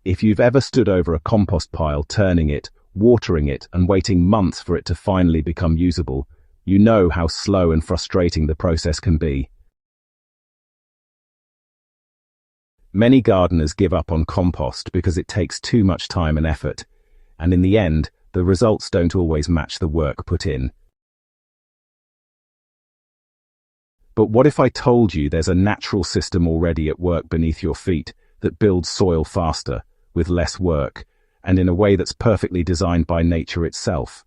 If you've ever stood over a compost pile, turning it, watering it, and waiting months for it to finally become usable, you know how slow and frustrating the process can be. Many gardeners give up on compost because it takes too much time and effort, and in the end, the results don't always match the work put in. But what if I told you there's a natural system already at work beneath your feet that builds soil faster, with less work, and in a way that's perfectly designed by nature itself?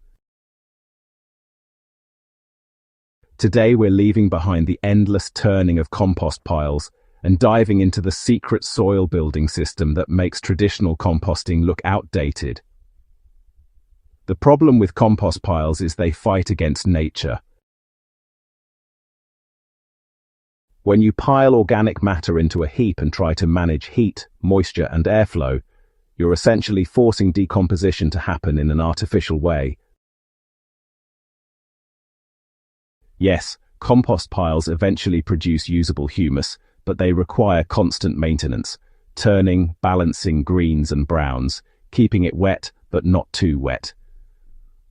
Today we're leaving behind the endless turning of compost piles and diving into the secret soil building system that makes traditional composting look outdated. The problem with compost piles is they fight against nature. When you pile organic matter into a heap and try to manage heat, moisture, and airflow, you're essentially forcing decomposition to happen in an artificial way. Yes, compost piles eventually produce usable humus, but they require constant maintenance, turning, balancing greens and browns, keeping it wet but not too wet.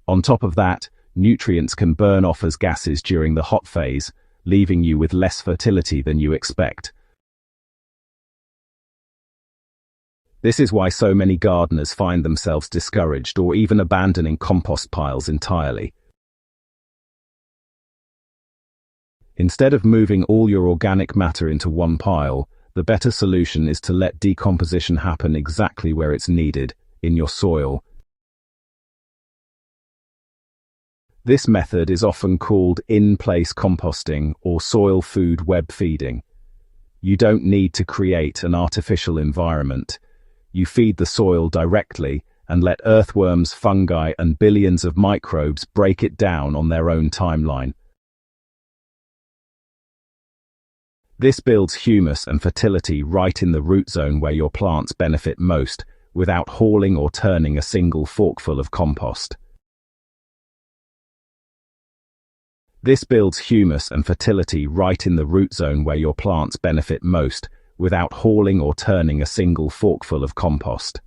On top of that, nutrients can burn off as gases during the hot phase, leaving you with less fertility than you expect. This is why so many gardeners find themselves discouraged or even abandoning compost piles entirely. Instead of moving all your organic matter into one pile, the better solution is to let decomposition happen exactly where it's needed, in your soil. This method is often called in-place composting or soil food web feeding. You don't need to create an artificial environment. You feed the soil directly and let earthworms, fungi, and billions of microbes break it down on their own timeline. This builds humus and fertility right in the root zone where your plants benefit most, without hauling or turning a single forkful of compost. This builds humus and fertility right in the root zone where your plants benefit most, without hauling or turning a single forkful of compost.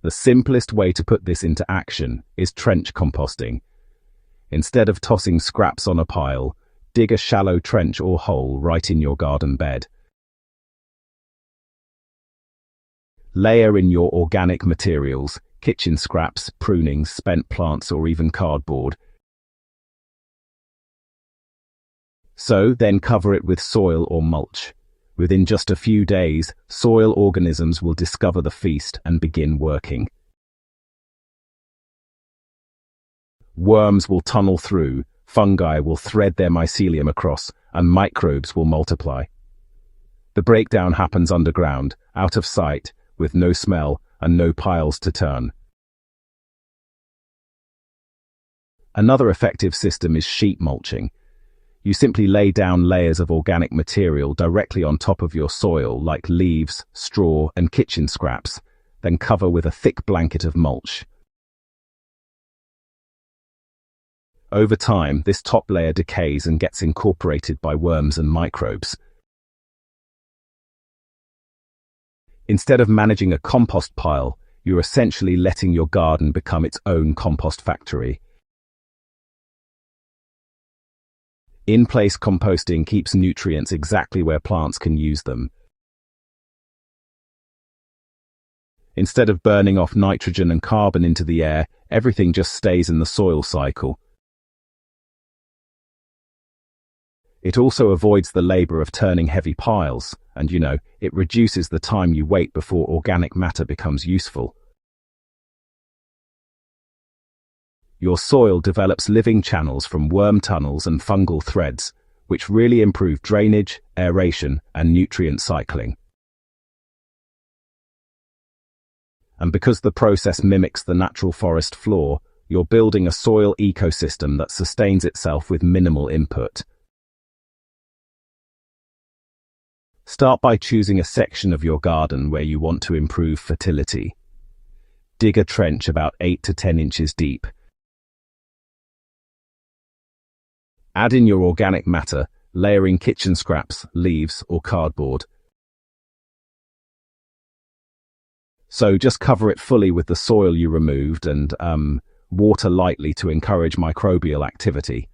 The simplest way to put this into action is trench composting. Instead of tossing scraps on a pile, dig a shallow trench or hole right in your garden bed. Layer in your organic materials, kitchen scraps, prunings, spent plants, or even cardboard. Then cover it with soil or mulch. Within just a few days, soil organisms will discover the feast and begin working. Worms will tunnel through, fungi will thread their mycelium across, and microbes will multiply. The breakdown happens underground, out of sight, with no smell and no piles to turn. Another effective system is sheet mulching. You simply lay down layers of organic material directly on top of your soil, like leaves, straw, and kitchen scraps, then cover with a thick blanket of mulch. Over time, this top layer decays and gets incorporated by worms and microbes. Instead of managing a compost pile, you're essentially letting your garden become its own compost factory. In-place composting keeps nutrients exactly where plants can use them. Instead of burning off nitrogen and carbon into the air, everything just stays in the soil cycle. It also avoids the labor of turning heavy piles, and it reduces the time you wait before organic matter becomes useful. Your soil develops living channels from worm tunnels and fungal threads, which really improve drainage, aeration, and nutrient cycling. And because the process mimics the natural forest floor, you're building a soil ecosystem that sustains itself with minimal input. Start by choosing a section of your garden where you want to improve fertility. Dig a trench about 8 to 10 inches deep. Add in your organic matter, layering kitchen scraps, leaves, or cardboard. So just cover it fully with the soil you removed and water lightly to encourage microbial activity.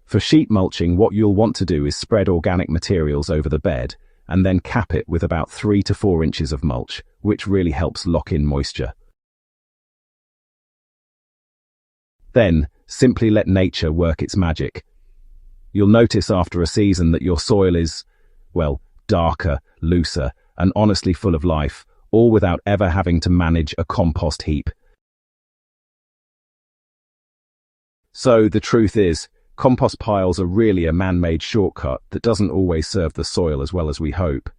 For sheet mulching, what you'll want to do is spread organic materials over the bed and then cap it with about 3 to 4 inches of mulch, which really helps lock in moisture. Then, simply let nature work its magic. You'll notice after a season that your soil is, well, darker, looser, and honestly full of life, all without ever having to manage a compost heap. So the truth is, compost piles are really a man-made shortcut that doesn't always serve the soil as well as we hope.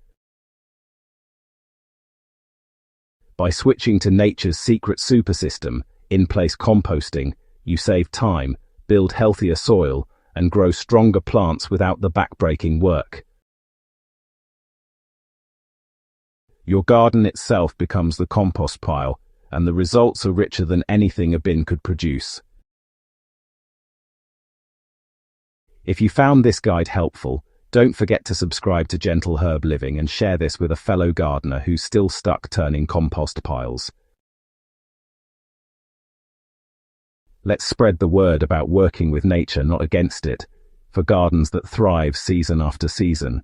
By switching to nature's secret super system, in-place composting, you save time, build healthier soil, and grow stronger plants without the back-breaking work. Your garden itself becomes the compost pile, and the results are richer than anything a bin could produce. If you found this guide helpful, don't forget to subscribe to Gentle Herb Living and share this with a fellow gardener who's still stuck turning compost piles. Let's spread the word about working with nature, not against it, for gardens that thrive season after season.